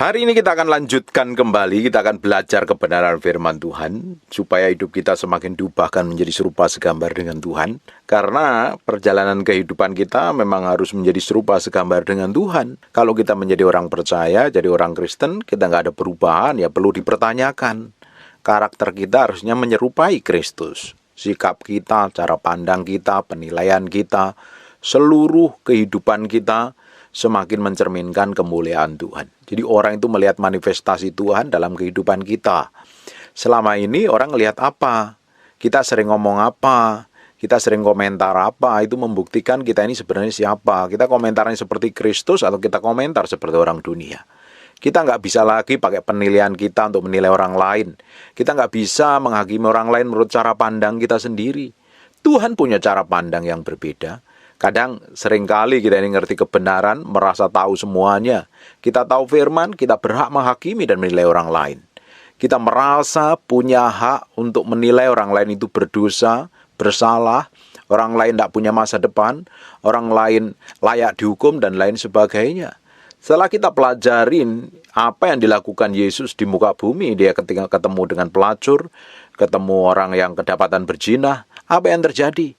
Hari ini kita akan lanjutkan kembali, kita akan belajar kebenaran firman Tuhan supaya hidup kita semakin diubahkan menjadi serupa segambar dengan Tuhan. Karena perjalanan kehidupan kita memang harus menjadi serupa segambar dengan Tuhan. Kalau kita menjadi orang percaya, jadi orang Kristen, kita nggak ada perubahan, ya perlu dipertanyakan. Karakter kita harusnya menyerupai Kristus. Sikap kita, cara pandang kita, penilaian kita, seluruh kehidupan kita semakin mencerminkan kemuliaan Tuhan. Jadi orang itu melihat manifestasi Tuhan dalam kehidupan kita. Selama ini orang melihat apa? Kita sering ngomong apa? Kita sering komentar apa? Itu membuktikan kita ini sebenarnya siapa. Kita komentarnya seperti Kristus atau kita komentar seperti orang dunia. Kita nggak bisa lagi pakai penilaian kita untuk menilai orang lain. Kita nggak bisa menghakimi orang lain menurut cara pandang kita sendiri. Tuhan punya cara pandang yang berbeda. Kadang seringkali kita ini ngerti kebenaran, merasa tahu semuanya. Kita tahu firman, kita berhak menghakimi dan menilai orang lain. Kita merasa punya hak untuk menilai orang lain itu berdosa, bersalah, orang lain tidak punya masa depan, orang lain layak dihukum, dan lain sebagainya. Setelah kita pelajarin apa yang dilakukan Yesus di muka bumi, dia ketika ketemu dengan pelacur, ketemu orang yang kedapatan berzina, apa yang terjadi?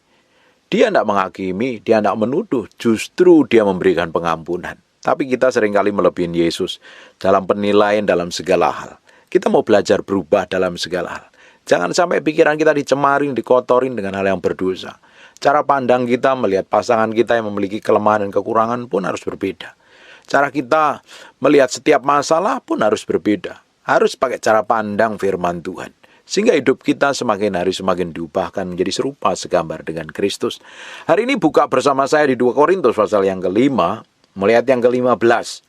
Dia tidak menghakimi, dia tidak menuduh, justru dia memberikan pengampunan. Tapi kita seringkali melebihi Yesus dalam penilaian dalam segala hal. Kita mau belajar berubah dalam segala hal. Jangan sampai pikiran kita dicemarin, dikotorin dengan hal yang berdosa. Cara pandang kita melihat pasangan kita yang memiliki kelemahan dan kekurangan pun harus berbeda. Cara kita melihat setiap masalah pun harus berbeda. Harus pakai cara pandang firman Tuhan. Sehingga hidup kita semakin hari semakin diubahkan menjadi serupa segambar dengan Kristus. Hari ini buka bersama saya di 2 Korintus pasal yang ke-5, melihat yang ke-15.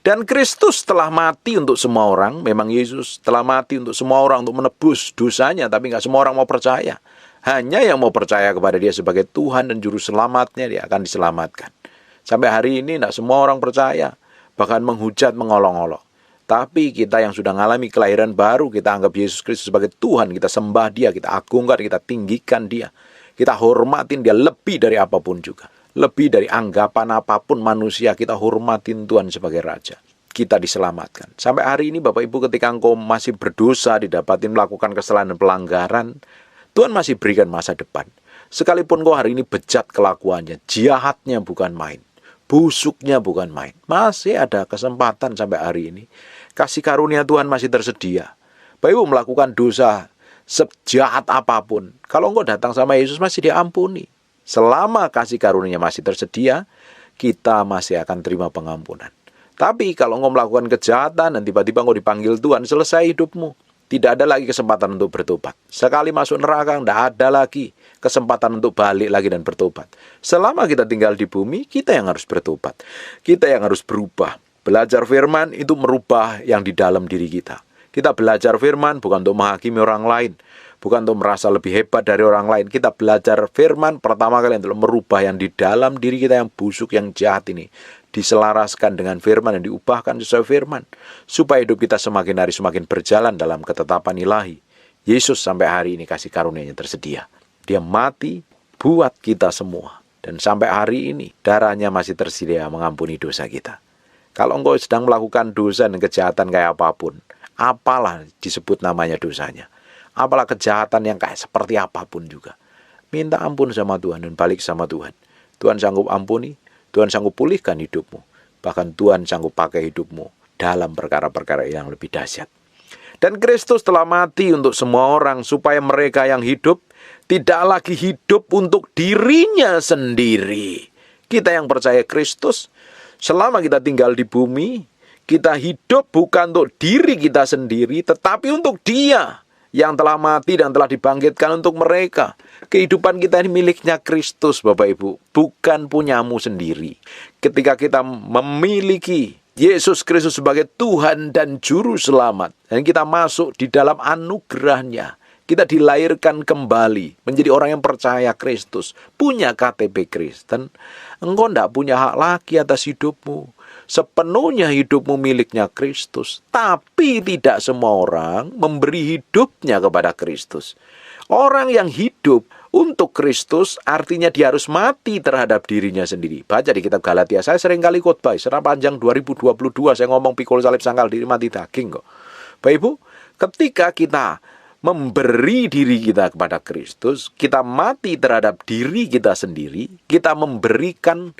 Dan Kristus telah mati untuk semua orang. Memang Yesus telah mati untuk semua orang untuk menebus dosanya, tapi nggak semua orang mau percaya. Hanya yang mau percaya kepada dia sebagai Tuhan dan Juru Selamatnya, dia akan diselamatkan. Sampai hari ini nggak semua orang percaya, bahkan menghujat, mengolok-olok. Tapi kita yang sudah mengalami kelahiran baru, kita anggap Yesus Kristus sebagai Tuhan, kita sembah dia, kita agungkan, kita tinggikan dia. Kita hormatin dia lebih dari apapun juga. Lebih dari anggapan apapun manusia, kita hormatin Tuhan sebagai Raja. Kita diselamatkan. Sampai hari ini Bapak Ibu, ketika engkau masih berdosa, didapatin melakukan kesalahan dan pelanggaran, Tuhan masih berikan masa depan. Sekalipun engkau hari ini bejat kelakuannya, jahatnya bukan main, busuknya bukan main, masih ada kesempatan sampai hari ini. Kasih karunia Tuhan masih tersedia. Bapak Ibu melakukan dosa sejahat apapun, kalau engkau datang sama Yesus masih diampuni. Selama kasih karunia masih tersedia, kita masih akan terima pengampunan. Tapi kalau engkau melakukan kejahatan dan tiba-tiba engkau dipanggil Tuhan, selesai hidupmu. Tidak ada lagi kesempatan untuk bertobat. Sekali masuk neraka, tidak ada lagi kesempatan untuk balik lagi dan bertobat. Selama kita tinggal di bumi, kita yang harus bertobat. Kita yang harus berubah. Belajar firman itu merubah yang di dalam diri kita. Kita belajar firman bukan untuk menghakimi orang lain, bukan untuk merasa lebih hebat dari orang lain. Kita belajar firman pertama kali untuk merubah yang di dalam diri kita yang busuk, yang jahat ini, diselaraskan dengan firman dan diubahkan sesuai firman, supaya hidup kita semakin hari semakin berjalan dalam ketetapan ilahi. Yesus sampai hari ini kasih karunia-Nya tersedia. Dia mati buat kita semua, dan sampai hari ini darahnya masih tersedia mengampuni dosa kita. Kalau engkau sedang melakukan dosa dan kejahatan kayak apapun, apalah disebut namanya dosanya, apalah kejahatan yang kayak seperti apapun juga, minta ampun sama Tuhan dan balik sama Tuhan. Tuhan sanggup ampuni, Tuhan sanggup pulihkan hidupmu. Bahkan Tuhan sanggup pakai hidupmu dalam perkara-perkara yang lebih dahsyat. Dan Kristus telah mati untuk semua orang, supaya mereka yang hidup tidak lagi hidup untuk dirinya sendiri. Kita yang percaya Kristus, selama kita tinggal di bumi, kita hidup bukan untuk diri kita sendiri, tetapi untuk Dia yang telah mati dan telah dibangkitkan untuk mereka. Kehidupan kita ini miliknya Kristus, Bapak Ibu, bukan punyamu sendiri. Ketika kita memiliki Yesus Kristus sebagai Tuhan dan Juru Selamat, dan kita masuk di dalam anugerah-Nya, kita dilahirkan kembali menjadi orang yang percaya Kristus, punya KTP Kristen, engkau tidak punya hak lagi atas hidupmu. Sepenuhnya hidupmu miliknya Kristus. Tapi tidak semua orang memberi hidupnya kepada Kristus. Orang yang hidup untuk Kristus artinya dia harus mati terhadap dirinya sendiri. Baca di kitab Galatia, saya sering kali khotbah, sepanjang 2022 saya ngomong pikul salib sangkal diri mati daging kok. Bapak Ibu, ketika kita memberi diri kita kepada Kristus, kita mati terhadap diri kita sendiri, kita memberikan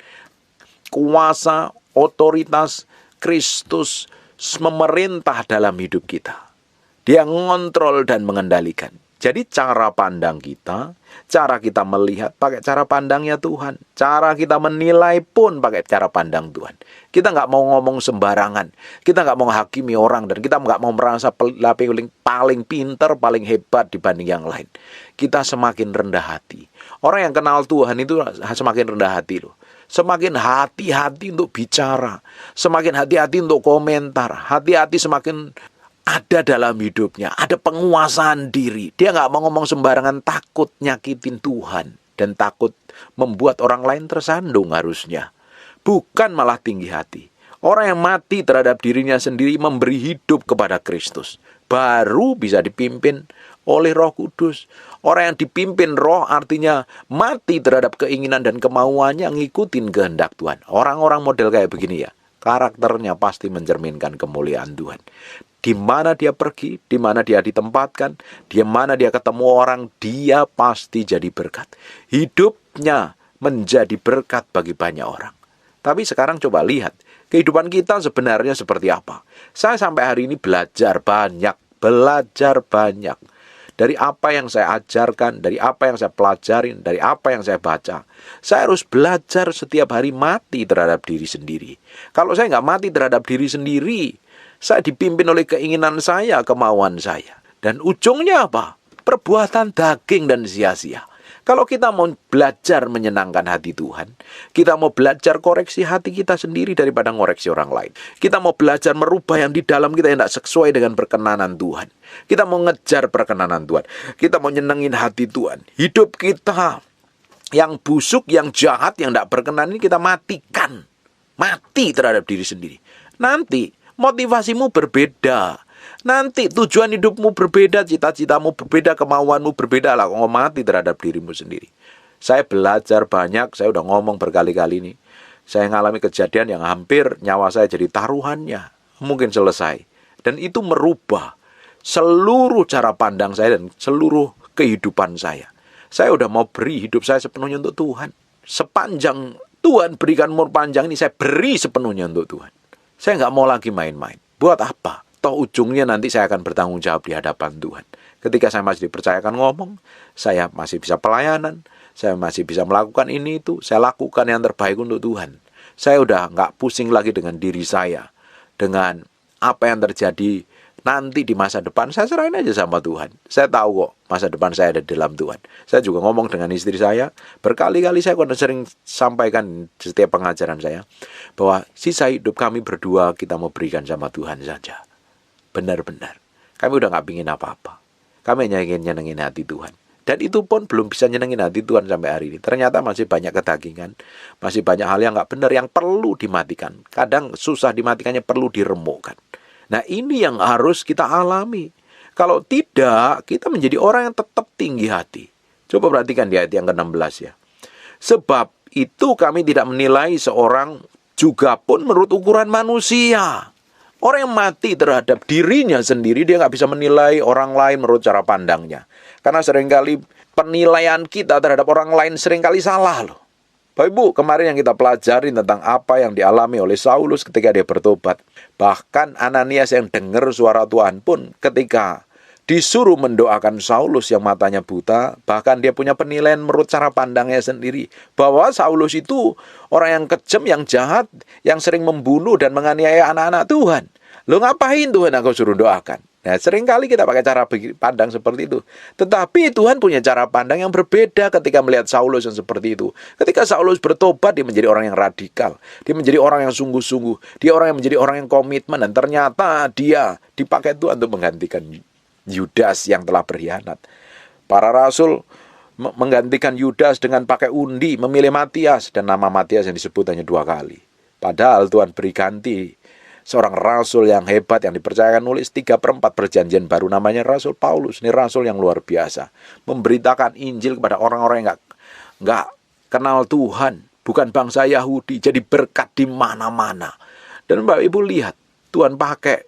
kuasa, otoritas Kristus memerintah dalam hidup kita. Dia ngontrol dan mengendalikan. Jadi cara pandang kita, cara kita melihat pakai cara pandangnya Tuhan. Cara kita menilai pun pakai cara pandang Tuhan. Kita nggak mau ngomong sembarangan. Kita nggak mau hakimi orang. Dan kita nggak mau merasa paling pinter, paling hebat dibanding yang lain. Kita semakin rendah hati. Orang yang kenal Tuhan itu semakin rendah hati loh. Semakin hati-hati untuk bicara. Semakin hati-hati untuk komentar. Hati-hati semakin ada dalam hidupnya, ada penguasaan diri. Dia nggak mau ngomong sembarangan, takut nyakitin Tuhan. Dan takut membuat orang lain tersandung harusnya. Bukan malah tinggi hati. Orang yang mati terhadap dirinya sendiri memberi hidup kepada Kristus. Baru bisa dipimpin oleh Roh Kudus. Orang yang dipimpin roh artinya mati terhadap keinginan dan kemauannya ngikutin kehendak Tuhan. Orang-orang model kayak begini ya, karakternya pasti mencerminkan kemuliaan Tuhan. Di mana dia pergi, di mana dia ditempatkan, di mana dia ketemu orang, dia pasti jadi berkat. Hidupnya menjadi berkat bagi banyak orang. Tapi sekarang coba lihat, kehidupan kita sebenarnya seperti apa. Saya sampai hari ini belajar banyak. Dari apa yang saya ajarkan, dari apa yang saya pelajarin, dari apa yang saya baca. Saya harus belajar setiap hari mati terhadap diri sendiri. Kalau saya nggak mati terhadap diri sendiri, saya dipimpin oleh keinginan saya, kemauan saya. Dan ujungnya apa? Perbuatan daging dan sia-sia. Kalau kita mau belajar menyenangkan hati Tuhan, kita mau belajar koreksi hati kita sendiri daripada ngoreksi orang lain. Kita mau belajar merubah yang di dalam kita yang tidak sesuai dengan perkenanan Tuhan. Kita mau ngejar perkenanan Tuhan. Kita mau nyenengin hati Tuhan. Hidup kita yang busuk, yang jahat, yang tidak berkenan ini kita matikan. Mati terhadap diri sendiri. Nanti motivasimu berbeda. Nanti tujuan hidupmu berbeda, cita-citamu berbeda, kemauanmu berbeda lah. Kau mati terhadap dirimu sendiri. Saya belajar banyak, saya udah ngomong berkali-kali ini. Saya mengalami kejadian yang hampir nyawa saya jadi taruhannya. Mungkin selesai. Dan itu merubah seluruh cara pandang saya dan seluruh kehidupan saya. Saya udah mau beri hidup saya sepenuhnya untuk Tuhan. Sepanjang Tuhan berikan umur panjang ini, saya beri sepenuhnya untuk Tuhan. Saya nggak mau lagi main-main. Buat apa? Toh ujungnya nanti saya akan bertanggung jawab di hadapan Tuhan. Ketika saya masih dipercayakan ngomong, saya masih bisa pelayanan, saya masih bisa melakukan ini itu, saya lakukan yang terbaik untuk Tuhan. Saya udah nggak pusing lagi dengan diri saya, dengan apa yang terjadi nanti di masa depan. Saya serahin aja sama Tuhan. Saya tahu kok masa depan saya ada di dalam Tuhan. Saya juga ngomong dengan istri saya, berkali-kali saya sering sampaikan setiap pengajaran saya, bahwa sisa hidup kami berdua kita mau berikan sama Tuhan saja. Benar-benar. Kami udah gak pingin apa-apa. Kami hanya ingin nyenengin hati Tuhan. Dan itu pun belum bisa nyenengin hati Tuhan sampai hari ini. Ternyata masih banyak kedagingan. Masih banyak hal yang gak benar yang perlu dimatikan. Kadang susah dimatikannya, perlu diremukkan. Nah ini yang harus kita alami. Kalau tidak, kita menjadi orang yang tetap tinggi hati. Coba perhatikan di ayat yang ke-16 ya. Sebab itu kami tidak menilai seorang juga pun menurut ukuran manusia. Orang yang mati terhadap dirinya sendiri, dia nggak bisa menilai orang lain menurut cara pandangnya. Karena seringkali penilaian kita terhadap orang lain seringkali salah loh. Bapak Ibu, kemarin yang kita pelajari tentang apa yang dialami oleh Saulus ketika dia bertobat. Bahkan Ananias yang dengar suara Tuhan pun ketika disuruh mendoakan Saulus yang matanya buta, bahkan dia punya penilaian menurut cara pandangnya sendiri. Bahwa Saulus itu orang yang kejam, yang jahat, yang sering membunuh dan menganiaya anak-anak Tuhan. Lo ngapain Tuhan aku suruh doakan? Nah, seringkali kita pakai cara pandang seperti itu. Tetapi Tuhan punya cara pandang yang berbeda ketika melihat Saulus yang seperti itu. Ketika Saulus bertobat, dia menjadi orang yang radikal. Dia menjadi orang yang sungguh-sungguh. Dia orang yang menjadi orang yang komitmen. Dan ternyata dia dipakai Tuhan untuk menggantikan Yudas yang telah berkhianat. Para rasul menggantikan Yudas dengan pakai undi, memilih Matias, dan nama Matias yang disebut hanya 2 kali. Padahal Tuhan beri ganti seorang rasul yang hebat yang dipercayakan nulis 3/4 perjanjian baru, namanya Rasul Paulus. Ini rasul yang luar biasa, memberitakan Injil kepada orang-orang yang nggak kenal Tuhan, bukan bangsa Yahudi, jadi berkat di mana-mana. Dan Bapak Ibu lihat, Tuhan pakai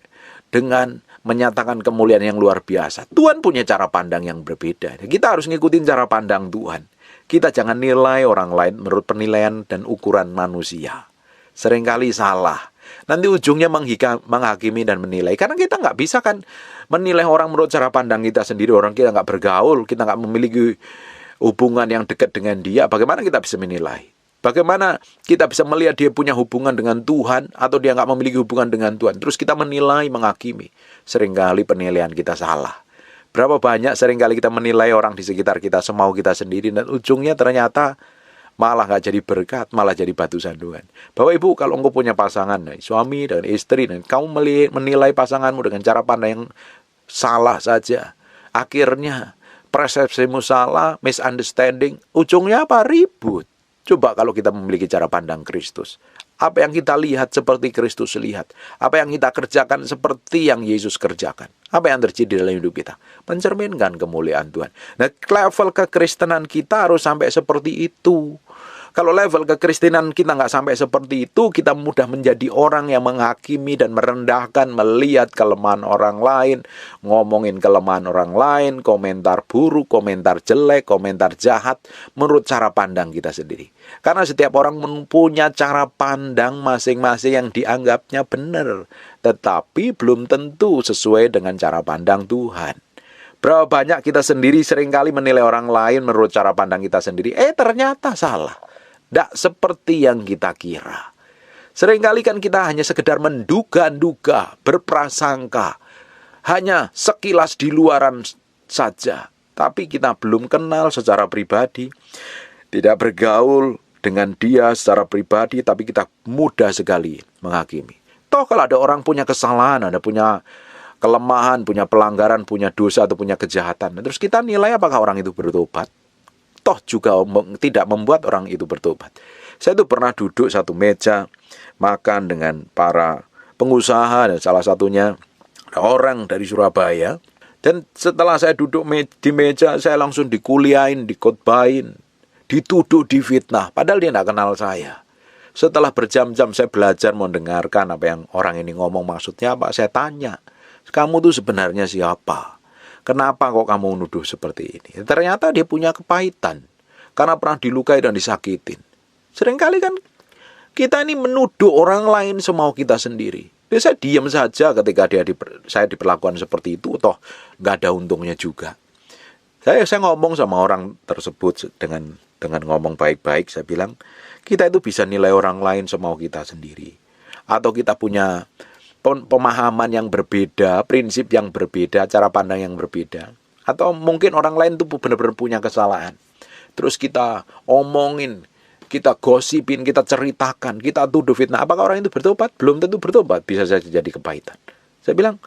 dengan menyatakan kemuliaan yang luar biasa. Tuhan punya cara pandang yang berbeda. Kita harus ngikutin cara pandang Tuhan. Kita jangan nilai orang lain menurut penilaian dan ukuran manusia. Seringkali salah. Nanti ujungnya menghakimi dan menilai. Karena kita nggak bisa kan menilai orang menurut cara pandang kita sendiri. Orang kita nggak bergaul, kita nggak memiliki hubungan yang dekat dengan dia. Bagaimana kita bisa menilai? Bagaimana kita bisa melihat dia punya hubungan dengan Tuhan atau dia nggak memiliki hubungan dengan Tuhan? Terus kita menilai, menghakimi. Seringkali penilaian kita salah. Berapa banyak seringkali kita menilai orang di sekitar kita semau kita sendiri, dan ujungnya ternyata malah nggak jadi berkat, malah jadi batu sandungan. Bapak Ibu, kalau engkau punya pasangan, suami dan istri, dan kamu menilai pasanganmu dengan cara pandang yang salah saja, akhirnya persepsimu salah, misunderstanding, ujungnya apa? Ribut. Coba kalau kita memiliki cara pandang Kristus. Apa yang kita lihat seperti Kristus lihat. Apa yang kita kerjakan seperti yang Yesus kerjakan. Apa yang terjadi dalam hidup kita? Mencerminkan kemuliaan Tuhan. Nah, level kekristenan kita harus sampai seperti itu. Kalau level kekristenan kita nggak sampai seperti itu, kita mudah menjadi orang yang menghakimi dan merendahkan, melihat kelemahan orang lain, ngomongin kelemahan orang lain, komentar buruk, komentar jelek, komentar jahat, menurut cara pandang kita sendiri. Karena setiap orang punya cara pandang masing-masing yang dianggapnya benar, tetapi belum tentu sesuai dengan cara pandang Tuhan. Berapa banyak kita sendiri seringkali menilai orang lain menurut cara pandang kita sendiri, ternyata salah. Tidak seperti yang kita kira. Seringkali kan kita hanya sekedar menduga-duga, berprasangka, hanya sekilas di luaran saja. Tapi kita belum kenal secara pribadi, tidak bergaul dengan dia secara pribadi, tapi kita mudah sekali menghakimi. Toh kalau ada orang punya kesalahan, ada punya kelemahan, punya pelanggaran, punya dosa atau punya kejahatan, terus kita nilai apakah orang itu bertobat? Toh juga tidak membuat orang itu bertobat. Saya tuh pernah duduk satu meja makan dengan para pengusaha, dan salah satunya orang dari Surabaya. Dan setelah saya duduk di meja, saya langsung dikuliain, dikotbahin, dituduh, difitnah, padahal dia tidak kenal saya. Setelah berjam-jam saya belajar mendengarkan apa yang orang ini ngomong, maksudnya apa. Saya tanya, kamu tuh sebenarnya siapa? Kenapa kok kamu menuduh seperti ini? Ternyata dia punya kepahitan karena pernah dilukai dan disakitin. Seringkali kan kita ini menuduh orang lain semau kita sendiri. Saya diam saja ketika saya diperlakukan seperti itu, toh nggak ada untungnya juga. Saya ngomong sama orang tersebut dengan ngomong baik-baik. Saya bilang, kita itu bisa nilai orang lain semau kita sendiri, atau kita punya pemahaman yang berbeda, prinsip yang berbeda, cara pandang yang berbeda. Atau mungkin orang lain itu benar-benar punya kesalahan. Terus kita omongin, kita gosipin, kita ceritakan, kita tuduh fitnah. Apakah orang itu bertobat? Belum tentu bertobat, bisa saja jadi kepahitan. Saya bilang,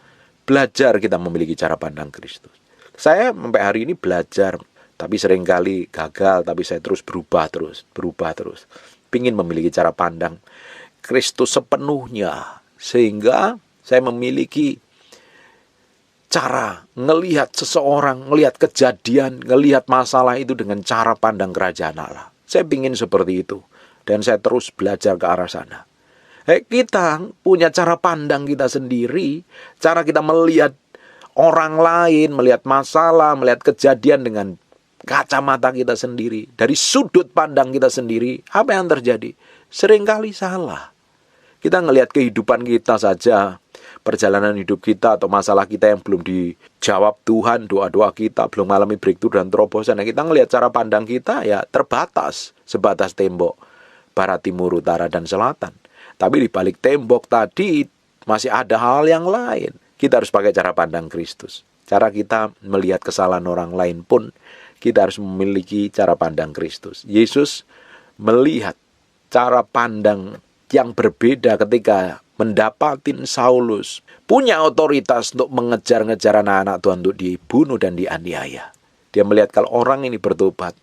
belajar kita memiliki cara pandang Kristus. Saya sampai hari ini belajar, tapi seringkali gagal, tapi saya terus berubah terus. Pingin memiliki cara pandang Kristus sepenuhnya. Sehingga saya memiliki cara ngelihat seseorang, ngelihat kejadian, ngelihat masalah itu dengan cara pandang kerajaan Allah. Saya ingin seperti itu. Dan saya terus belajar ke arah sana. Kita punya cara pandang kita sendiri. Cara kita melihat orang lain, melihat masalah, melihat kejadian dengan kacamata kita sendiri. Dari sudut pandang kita sendiri. Apa yang terjadi? Seringkali salah. Kita ngelihat kehidupan kita saja, perjalanan hidup kita atau masalah kita yang belum dijawab Tuhan, doa-doa kita belum mengalami breakthrough dan terobosan. Nah, kita ngelihat cara pandang kita ya terbatas, sebatas tembok barat, timur, utara, dan selatan. Tapi di balik tembok tadi masih ada hal yang lain. Kita harus pakai cara pandang Kristus. Cara kita melihat kesalahan orang lain pun kita harus memiliki cara pandang Kristus. Yesus melihat cara pandang yang berbeda ketika mendapatin Saulus punya otoritas untuk mengejar-ngejar anak-anak Tuhan untuk dibunuh dan dianiaya. Dia melihat kalau orang ini bertobat,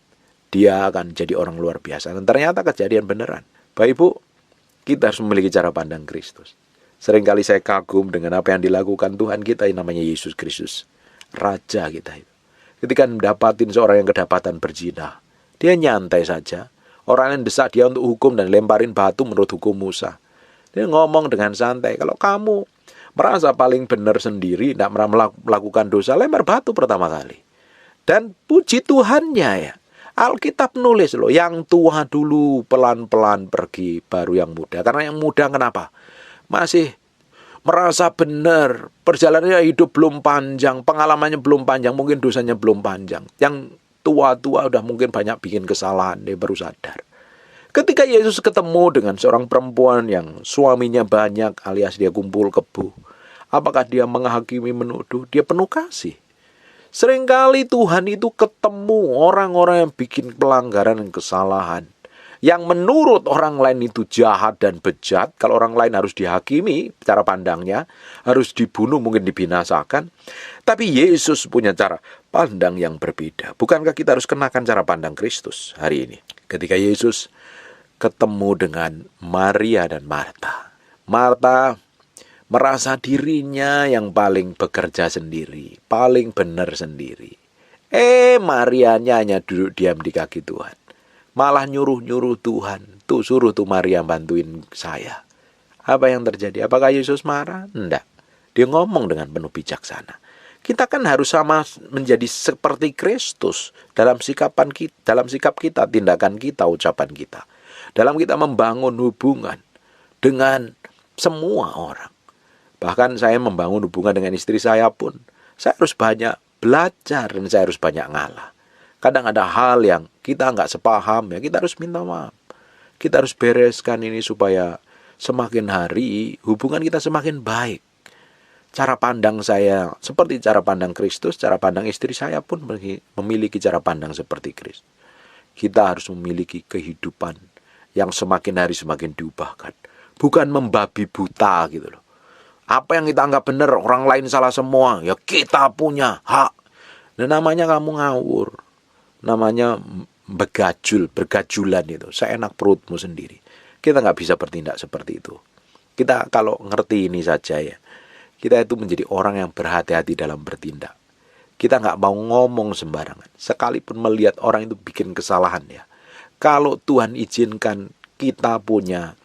dia akan jadi orang luar biasa. Dan ternyata kejadian beneran. Bapak Ibu, kita harus memiliki cara pandang Kristus. Seringkali saya kagum dengan apa yang dilakukan Tuhan kita yang namanya Yesus Kristus, Raja kita itu. Ketika mendapatin seorang yang kedapatan berzina, dia nyantai saja. Orang yang desak dia untuk hukum dan lemparin batu menurut hukum Musa. Dia ngomong dengan santai, kalau kamu merasa paling benar sendiri, tidak melakukan dosa, lempar batu pertama kali. Dan puji Tuhannya ya, Alkitab nulis loh, yang tua dulu pelan-pelan pergi, baru yang muda. Karena yang muda kenapa? Masih merasa benar, perjalanannya hidup belum panjang, pengalamannya belum panjang, mungkin dosanya belum panjang. Yang tua-tua udah mungkin banyak bikin kesalahan, dia baru sadar. Ketika Yesus ketemu dengan seorang perempuan yang suaminya banyak alias dia kumpul kebo, apakah dia menghakimi, menuduh? Dia penuh kasih. Seringkali Tuhan itu ketemu orang-orang yang bikin pelanggaran dan kesalahan, yang menurut orang lain itu jahat dan bejat. Kalau orang lain harus dihakimi, cara pandangnya harus dibunuh, mungkin dibinasakan. Tapi Yesus punya cara pandang yang berbeda. Bukankah kita harus kenakan cara pandang Kristus hari ini? Ketika Yesus ketemu dengan Maria dan Marta, Marta merasa dirinya yang paling bekerja sendiri, paling benar sendiri. Marianya hanya duduk diam di kaki Tuhan. Malah nyuruh-nyuruh Tuhan, tuh suruh tuh Maria bantuin saya. Apa yang terjadi? Apakah Yesus marah? Enggak. Dia ngomong dengan penuh bijaksana. Kita kan harus sama menjadi seperti Kristus dalam sikap kita, tindakan kita, ucapan kita. Dalam kita membangun hubungan dengan semua orang. Bahkan saya membangun hubungan dengan istri saya pun, saya harus banyak belajar dan saya harus banyak ngalah. Kadang ada hal yang kita nggak sepaham, ya kita harus minta maaf. Kita harus bereskan ini supaya semakin hari hubungan kita semakin baik. Cara pandang saya seperti cara pandang Kristus, cara pandang istri saya pun memiliki cara pandang seperti Kristus. Kita harus memiliki kehidupan yang semakin hari semakin diubahkan. Bukan membabi buta gitu loh. Apa yang kita anggap benar, orang lain salah semua. Ya kita punya hak. Dan namanya kamu ngawur. Namanya bergajulan itu. Seenak perutmu sendiri. Kita nggak bisa bertindak seperti itu. Kita kalau ngerti ini saja ya. Kita itu menjadi orang yang berhati-hati dalam bertindak. Kita nggak mau ngomong sembarangan. Sekalipun melihat orang itu bikin kesalahan ya. Kalau Tuhan izinkan kita punya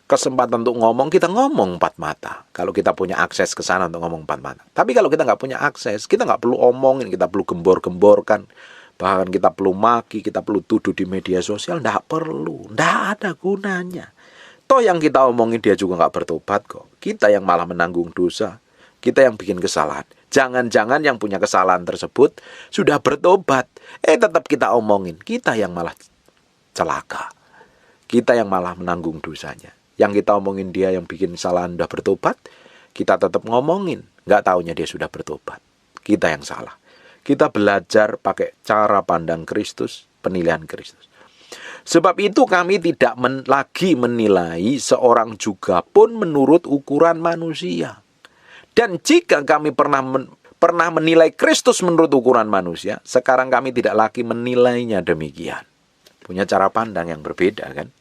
kesempatan untuk ngomong, kita ngomong empat mata. Kalau kita punya akses ke sana untuk ngomong empat mata. Tapi kalau kita nggak punya akses, kita nggak perlu omongin, kita perlu gembor-gemborkan. Bahkan kita perlu maki, kita perlu tuduh di media sosial. Nggak perlu, nggak ada gunanya. Toh yang kita omongin dia juga nggak bertobat kok. Kita yang malah menanggung dosa. Kita yang bikin kesalahan. Jangan-jangan yang punya kesalahan tersebut sudah bertobat. Tetap kita omongin. Kita yang malah celaka. Kita yang malah menanggung dosanya. Yang kita omongin dia yang bikin kesalahan sudah bertobat, kita tetap ngomongin. Nggak taunya dia sudah bertobat. Kita yang salah. Kita belajar pakai cara pandang Kristus, penilaian Kristus. Sebab itu kami tidak lagi menilai seorang juga pun menurut ukuran manusia. Dan jika kami pernah menilai Kristus menurut ukuran manusia, sekarang kami tidak lagi menilainya demikian. Punya cara pandang yang berbeda kan?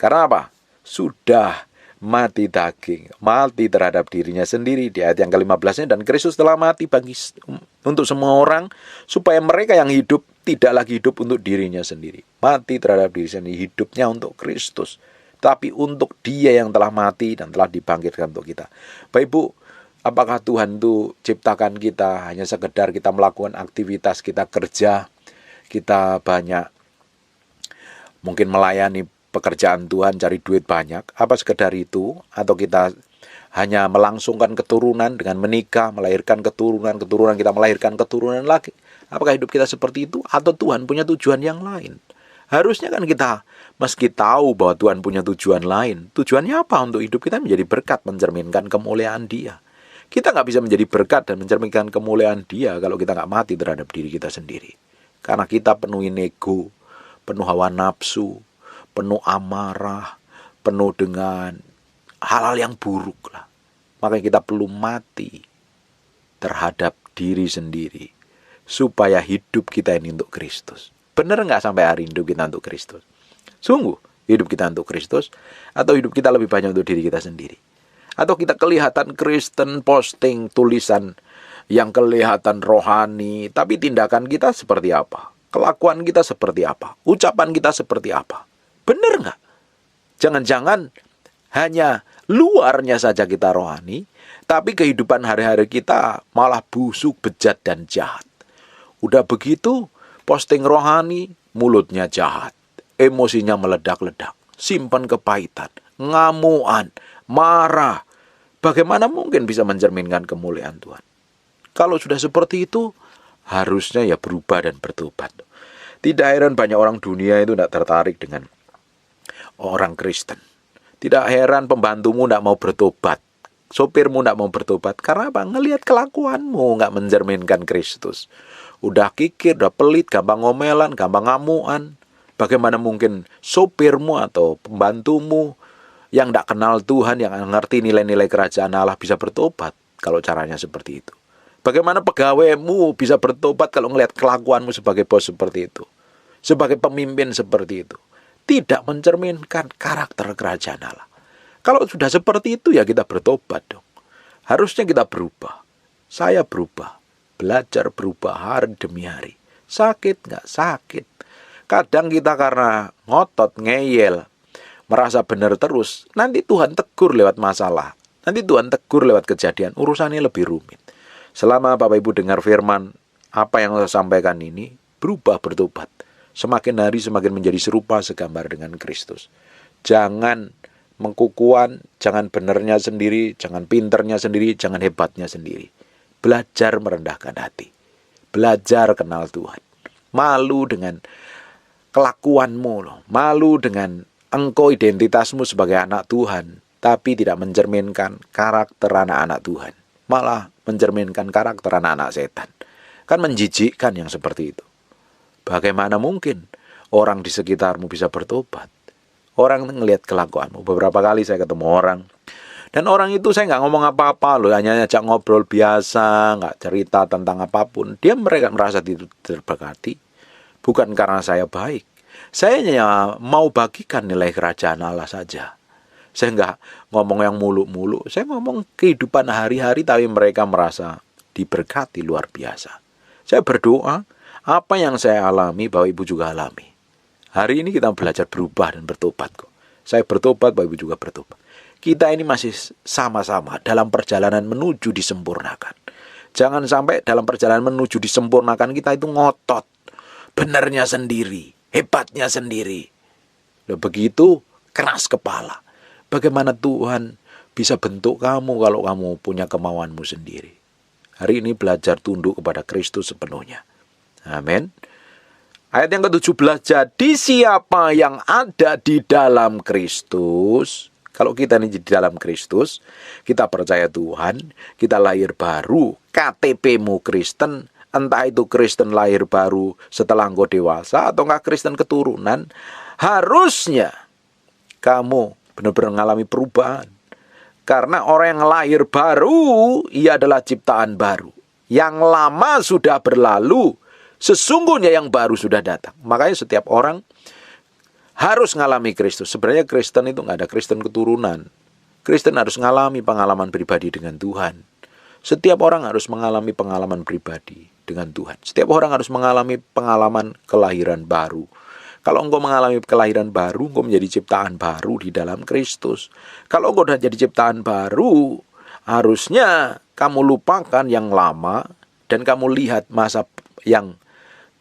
Karena apa? Sudah mati daging, mati terhadap dirinya sendiri di ayat yang ke-15-nya, dan Kristus telah mati untuk semua orang supaya mereka yang hidup tidak lagi hidup untuk dirinya sendiri. Mati terhadap diri sendiri, hidupnya untuk Kristus, tapi untuk Dia yang telah mati dan telah dibangkitkan untuk kita. Bapak Ibu, apakah Tuhan itu ciptakan kita hanya sekedar kita melakukan aktivitas, kita kerja, kita banyak mungkin melayani pekerjaan Tuhan, cari duit banyak, apa sekedar itu? Atau kita hanya melangsungkan keturunan dengan menikah, melahirkan keturunan, kita melahirkan keturunan lagi. Apakah hidup kita seperti itu? Atau Tuhan punya tujuan yang lain? Harusnya kan kita meski tahu bahwa Tuhan punya tujuan lain. Tujuannya apa? Untuk hidup kita menjadi berkat, mencerminkan kemuliaan Dia. Kita nggak bisa menjadi berkat dan mencerminkan kemuliaan Dia kalau kita nggak mati terhadap diri kita sendiri. Karena kita penuh ego, penuh hawa nafsu, penuh amarah, penuh dengan hal-hal yang buruk lah. Makanya kita perlu mati terhadap diri sendiri supaya hidup kita ini untuk Kristus. Benar nggak sampai hari hidup kita untuk Kristus? Sungguh hidup kita untuk Kristus atau hidup kita lebih banyak untuk diri kita sendiri? Atau kita kelihatan Kristen, posting tulisan yang kelihatan rohani, tapi tindakan kita seperti apa? Kelakuan kita seperti apa? Ucapan kita seperti apa? Benar nggak? Jangan-jangan hanya luarnya saja kita rohani, tapi kehidupan hari-hari kita malah busuk, bejat, dan jahat. Udah begitu, posting rohani, mulutnya jahat, emosinya meledak-ledak, simpan kepahitan, ngamuan, marah. Bagaimana mungkin bisa mencerminkan kemuliaan Tuhan? Kalau sudah seperti itu, harusnya ya berubah dan bertobat. Tidak heran banyak orang dunia itu tidak tertarik dengan orang Kristen. Tidak heran pembantumu tidak mau bertobat, sopirmu tidak mau bertobat. Karena apa? Ngelihat kelakuanmu nggak mencerminkan Kristus. Udah kikir, udah pelit, gampang ngomelan, gampang ngamuan. Bagaimana mungkin sopirmu atau pembantumu yang tidak kenal Tuhan, yang ngerti nilai-nilai kerajaan Allah bisa bertobat kalau caranya seperti itu? Bagaimana pegawaimu bisa bertobat kalau ngelihat kelakuanmu sebagai bos seperti itu? Sebagai pemimpin seperti itu? Tidak mencerminkan karakter kerajaan Allah. Kalau sudah seperti itu ya kita bertobat dong. Harusnya kita berubah. Saya berubah. Belajar berubah hari demi hari. Sakit nggak? Sakit. Kadang kita karena ngotot, ngeyel, merasa benar terus, nanti Tuhan tegur lewat masalah. Nanti Tuhan tegur lewat kejadian. Urusannya lebih rumit. Selama Bapak Ibu dengar firman, apa yang saya sampaikan ini, berubah, bertobat. Semakin hari semakin menjadi serupa segambar dengan Kristus. Jangan mengkukuan, jangan benernya sendiri, jangan pinternya sendiri, jangan hebatnya sendiri. Belajar merendahkan hati. Belajar kenal Tuhan. Malu dengan kelakuanmu loh. Malu dengan engkau identitasmu sebagai anak Tuhan, tapi tidak mencerminkan karakter anak-anak Tuhan. Malah mencerminkan karakter anak-anak setan. Kan menjijikkan yang seperti itu. Bagaimana mungkin orang di sekitarmu bisa bertobat? Orang ngelihat kelakuanmu. Beberapa kali saya ketemu orang, dan orang itu saya nggak ngomong apa-apa loh, hanya ajak ngobrol biasa, nggak cerita tentang apapun. Mereka merasa terberkati, bukan karena saya baik. Saya hanya mau bagikan nilai kerajaan Allah saja. Saya nggak ngomong yang muluk-muluk. Saya ngomong kehidupan hari-hari, tapi mereka merasa diberkati luar biasa. Saya berdoa, apa yang saya alami, Bapak Ibu juga alami. Hari ini kita belajar berubah dan bertobat kok. Saya bertobat, Bapak Ibu juga bertobat. Kita ini masih sama-sama dalam perjalanan menuju disempurnakan. Jangan sampai dalam perjalanan menuju disempurnakan kita itu ngotot. Benernya sendiri, hebatnya sendiri. Nah, begitu keras kepala. Bagaimana Tuhan bisa bentuk kamu kalau kamu punya kemauanmu sendiri? Hari ini belajar tunduk kepada Kristus sepenuhnya. Amin. Ayat yang ke-17, jadi siapa yang ada di dalam Kristus, kalau kita ini di dalam Kristus, kita percaya Tuhan, kita lahir baru, KTP-mu Kristen, entah itu Kristen lahir baru setelah engkau dewasa, atau enggak Kristen keturunan, harusnya kamu benar-benar mengalami perubahan. Karena orang yang lahir baru, ia adalah ciptaan baru. Yang lama sudah berlalu, sesungguhnya yang baru sudah datang. Makanya setiap orang harus mengalami Kristus. Sebenarnya Kristen itu nggak ada Kristen keturunan. Kristen harus mengalami pengalaman pribadi dengan Tuhan. Setiap orang harus mengalami pengalaman pribadi dengan Tuhan. Setiap orang harus mengalami pengalaman kelahiran baru. Kalau engkau mengalami kelahiran baru, engkau menjadi ciptaan baru di dalam Kristus. Kalau engkau sudah jadi ciptaan baru, harusnya kamu lupakan yang lama dan kamu lihat masa yang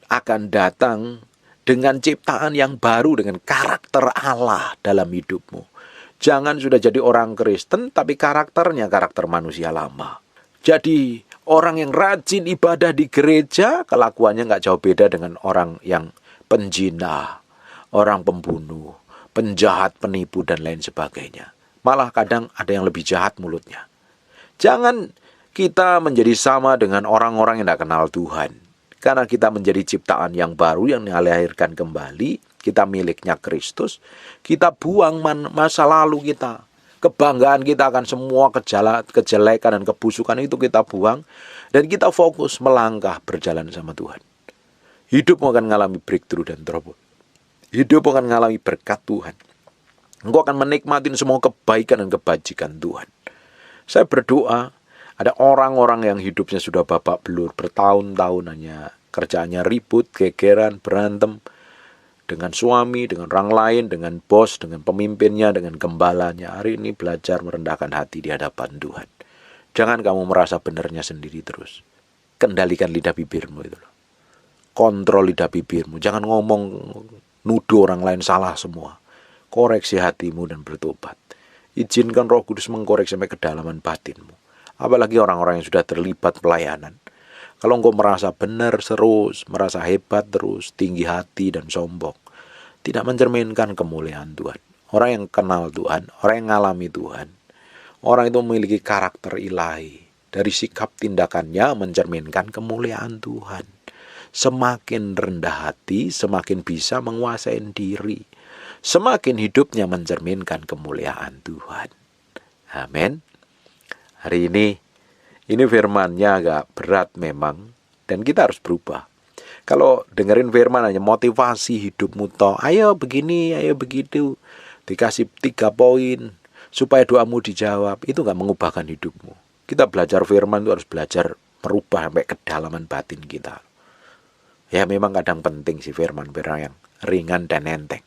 akan datang dengan ciptaan yang baru, dengan karakter Allah dalam hidupmu. Jangan sudah jadi orang Kristen tapi karakternya karakter manusia lama. Jadi orang yang rajin ibadah di gereja, kelakuannya nggak jauh beda dengan orang yang penjinah, orang pembunuh, penjahat, penipu, dan lain sebagainya. Malah kadang ada yang lebih jahat mulutnya. Jangan kita menjadi sama dengan orang-orang yang tidak kenal Tuhan. Karena kita menjadi ciptaan yang baru yang dilahirkan kembali, kita miliknya Kristus, kita buang masa lalu kita. Kebanggaan kita akan semua kejelekan dan kebusukan itu kita buang. Dan kita fokus melangkah berjalan sama Tuhan. Hidupmu akan mengalami breakthrough dan trouble. Hidup akan mengalami berkat Tuhan. Engkau akan menikmati semua kebaikan dan kebajikan Tuhan. Saya berdoa, ada orang-orang yang hidupnya sudah babak belur, bertahun-tahun hanya kerjaannya ribut, gegeran, berantem dengan suami, dengan orang lain, dengan bos, dengan pemimpinnya, dengan gembalanya. Hari ini belajar merendahkan hati di hadapan Tuhan. Jangan kamu merasa benernya sendiri terus. Kendalikan lidah bibirmu itu loh. Kontrol lidah bibirmu. Jangan ngomong nuduh orang lain salah semua. Koreksi hatimu dan bertobat. Izinkan Roh Kudus mengkoreksi sampai kedalaman batinmu. Apalagi orang-orang yang sudah terlibat pelayanan. Kalau engkau merasa benar terus, merasa hebat terus, tinggi hati dan sombong, tidak mencerminkan kemuliaan Tuhan. Orang yang kenal Tuhan, orang yang mengalami Tuhan, orang itu memiliki karakter ilahi. Dari sikap tindakannya mencerminkan kemuliaan Tuhan. Semakin rendah hati, semakin bisa menguasai diri. Semakin hidupnya mencerminkan kemuliaan Tuhan. Amin. Hari ini firman-Nya agak berat memang, dan kita harus berubah. Kalau dengerin firman hanya motivasi hidupmu toh, ayo begini, ayo begitu, dikasih 3 poin supaya doamu dijawab, itu gak mengubahkan hidupmu. Kita belajar firman itu harus belajar merubah sampai kedalaman batin kita. Ya memang kadang penting sih firman-firman yang ringan dan enteng.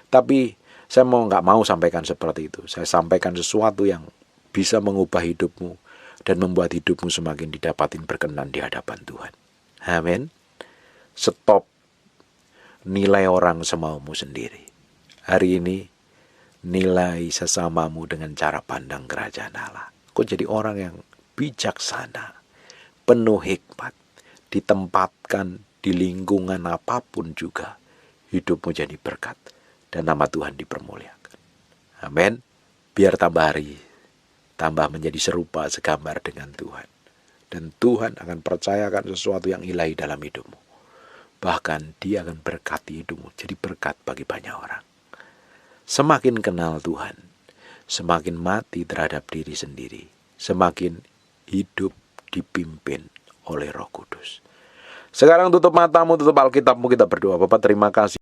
Tapi saya gak mau sampaikan seperti itu. Saya sampaikan sesuatu yang bisa mengubah hidupmu dan membuat hidupmu semakin didapatin berkenan di hadapan Tuhan. Amin. Stop nilai orang semaumu sendiri. Hari ini nilai sesamamu dengan cara pandang kerajaan Allah. Kau jadi orang yang bijaksana, penuh hikmat, ditempatkan di lingkungan apapun juga, hidupmu jadi berkat dan nama Tuhan dipermuliakan. Amin. Biar tambah hari, tambah menjadi serupa segambar dengan Tuhan. Dan Tuhan akan percayakan sesuatu yang ilahi dalam hidupmu. Bahkan Dia akan berkati hidupmu, jadi berkat bagi banyak orang. Semakin kenal Tuhan, semakin mati terhadap diri sendiri, semakin hidup dipimpin oleh Roh Kudus. Sekarang tutup matamu, tutup Alkitabmu, kita berdoa. Bapa, terima kasih.